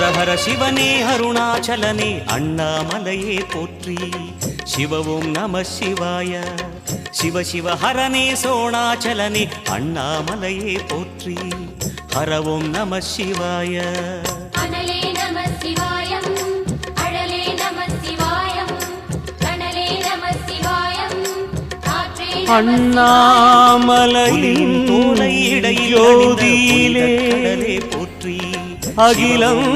ஹர ஹர சிவனே அருணாச்சலனே அண்ணாமலையே போற்றி. சிவ ஓம் நம சிவாய. சிவ சிவ ஹரனே சோணாச்சலனே அண்ணாமலையே போற்றி. ஹர ஓம் நம சிவாய. அனலே நம சிவாயம், அழலே நம சிவாயம், கனலே நம சிவாயம், காற்றே அண்ணாமலையின் தோலை இடையில் ஜோதியிலே போற்றி. அகிலம்